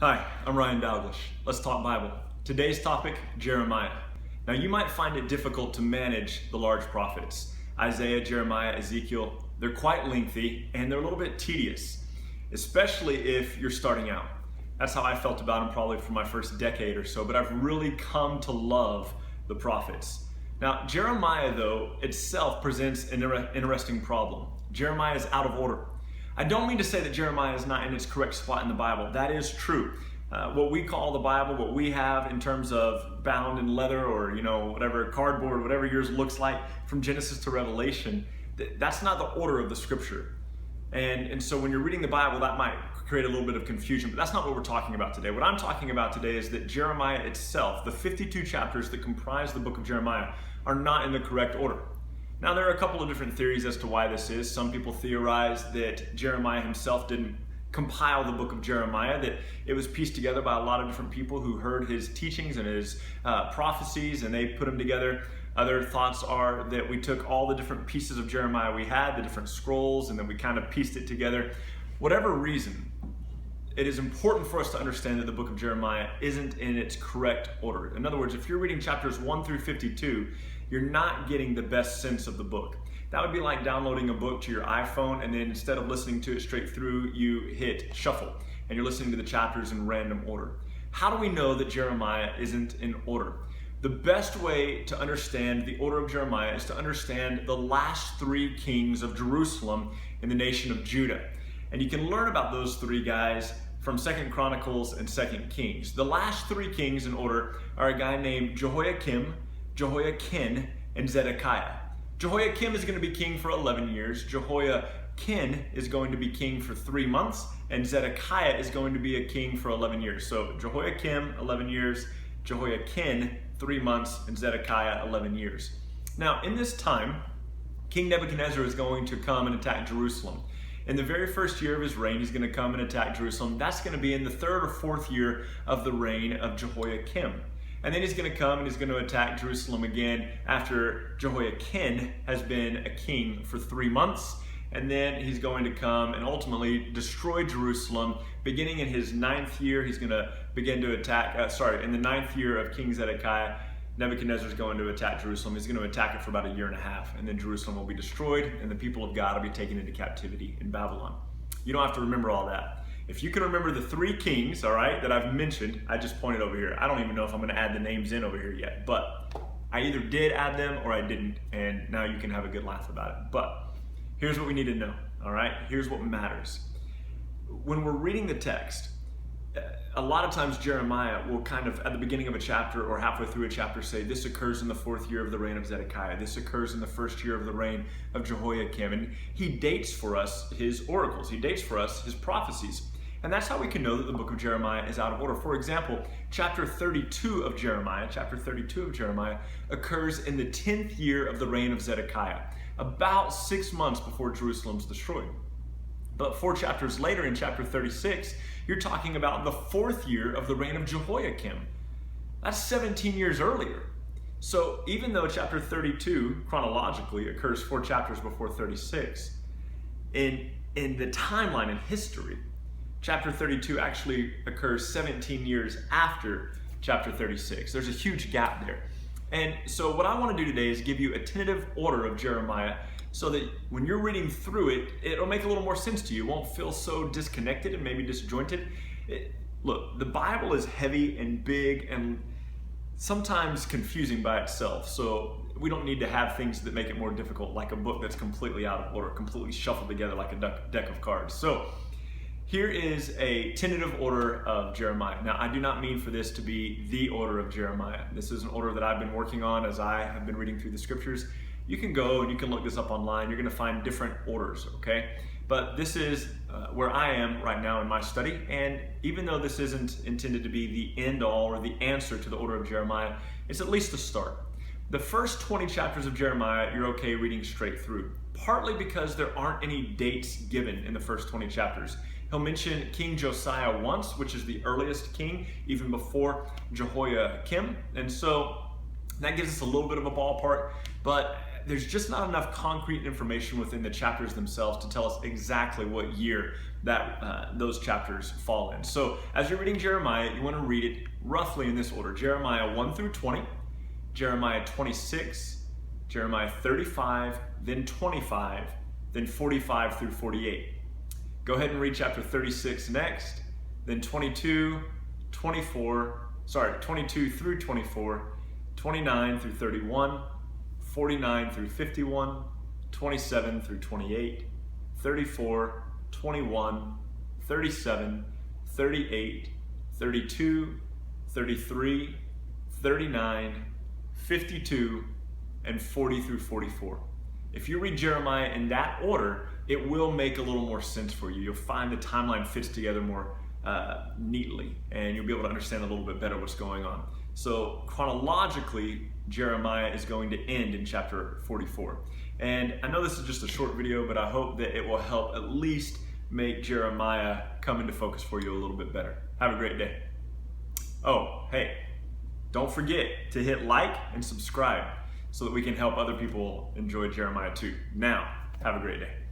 Hi, I'm Ryan Dalgliesh. Let's talk Bible. Today's topic, Jeremiah. Now you might find it difficult to manage the large prophets. Isaiah, Jeremiah, Ezekiel, they're quite lengthy and they're a little bit tedious, especially if you're starting out. That's how I felt about them probably for my first decade or so, but I've really come to love the prophets. Now Jeremiah though itself presents an interesting problem. Jeremiah is out of order. I don't mean to say that Jeremiah is not in its correct spot in the Bible. That is true. What we call the Bible, what we have in terms of bound in leather or whatever, cardboard, whatever yours looks like, from Genesis to Revelation, that's not the order of the scripture. And so when you're reading the Bible, that might create a little bit of confusion, but that's not what we're talking about today. What I'm talking about today is that Jeremiah itself, the 52 chapters that comprise the book of Jeremiah, are not in the correct order. Now, there are a couple of different theories as to why this is. Some people theorize that Jeremiah himself didn't compile the book of Jeremiah, that it was pieced together by a lot of different people who heard his teachings and his prophecies, and they put them together. Other thoughts are that we took all the different pieces of Jeremiah we had, the different scrolls, and then we kind of pieced it together. Whatever reason, it is important for us to understand that the book of Jeremiah isn't in its correct order. In other words, if you're reading chapters 1 through 52, you're not getting the best sense of the book. That would be like downloading a book to your iPhone and then instead of listening to it straight through, you hit shuffle and you're listening to the chapters in random order. How do we know that Jeremiah isn't in order? The best way to understand the order of Jeremiah is to understand the last three kings of Jerusalem in the nation of Judah. And you can learn about those three guys from 2 Chronicles and 2 Kings. The last three kings in order are a guy named Jehoiakim, Jehoiakim, and Zedekiah. Jehoiakim is going to be king for 11 years. Jehoiakim is going to be king for 3 months. And Zedekiah is going to be a king for 11 years. So Jehoiakim, 11 years. Jehoiakim, 3 months. And Zedekiah, 11 years. Now, in this time, King Nebuchadnezzar is going to come and attack Jerusalem. In the very first year of his reign, he's going to come and attack Jerusalem. That's going to be in the third or fourth year of the reign of Jehoiakim. And then he's going to come and he's going to attack Jerusalem again after Jehoiakim has been a king for 3 months. And then he's going to come and ultimately destroy Jerusalem. Beginning in his 9th year, he's going to begin to attack, in the 9th year of King Zedekiah, Nebuchadnezzar is going to attack Jerusalem. He's going to attack it for about 1.5 years. And then Jerusalem will be destroyed and the people of God will be taken into captivity in Babylon. You don't have to remember all that. If you can remember the three kings, all right, that I've mentioned, I just pointed over here. I don't even know if I'm going to add the names in over here yet, but I either did add them or I didn't, and now you can have a good laugh about it. But here's what we need to know, all right? Here's what matters. When we're reading the text, a lot of times Jeremiah will kind of, at the beginning of a chapter or halfway through a chapter, say, this occurs in the 4th year of the reign of Zedekiah. This occurs in the 1st year of the reign of Jehoiakim. And he dates for us his oracles. He dates for us his prophecies. And that's how we can know that the book of Jeremiah is out of order. For example, chapter 32 of Jeremiah occurs in the 10th year of the reign of Zedekiah, about 6 months before Jerusalem's destroyed. But 4 chapters later, in chapter 36, you're talking about the 4th year of the reign of Jehoiakim. That's 17 years earlier. So even though chapter 32 chronologically occurs 4 chapters before 36, in the timeline in history, chapter 32 actually occurs 17 years after chapter 36. There's a huge gap there. And so what I want to do today is give you a tentative order of Jeremiah so that when you're reading through it, it'll make a little more sense to you. It won't feel so disconnected and maybe disjointed. Look, the Bible is heavy and big and sometimes confusing by itself. So we don't need to have things that make it more difficult, like a book that's completely out of order, completely shuffled together like a deck of cards. So here is a tentative order of Jeremiah. Now, I do not mean for this to be the order of Jeremiah. This is an order that I've been working on as I have been reading through the scriptures. You can go and you can look this up online. You're going to find different orders, okay? But this is where I am right now in my study. And even though this isn't intended to be the end all or the answer to the order of Jeremiah, it's at least a start. The first 20 chapters of Jeremiah, you're okay reading straight through, partly because there aren't any dates given in the first 20 chapters. He'll mention King Josiah once, which is the earliest king, even before Jehoiakim. And so that gives us a little bit of a ballpark, but there's just not enough concrete information within the chapters themselves to tell us exactly what year that those chapters fall in. So as you're reading Jeremiah, you want to read it roughly in this order: Jeremiah 1 through 20, Jeremiah 26, Jeremiah 35, then 25, then 45 through 48. Go ahead and read chapter 36 next, then 22 through 24, 29 through 31, 49 through 51, 27 through 28, 34, 21, 37, 38, 32, 33, 39, 52, and 40 through 44. If you read Jeremiah in that order, it will make a little more sense for you. You'll find the timeline fits together more neatly, and you'll be able to understand a little bit better what's going on. So chronologically, Jeremiah is going to end in chapter 44. And I know this is just a short video, but I hope that it will help at least make Jeremiah come into focus for you a little bit better. Have a great day. Oh, hey, don't forget to hit like and subscribe so that we can help other people enjoy Jeremiah too. Now, have a great day.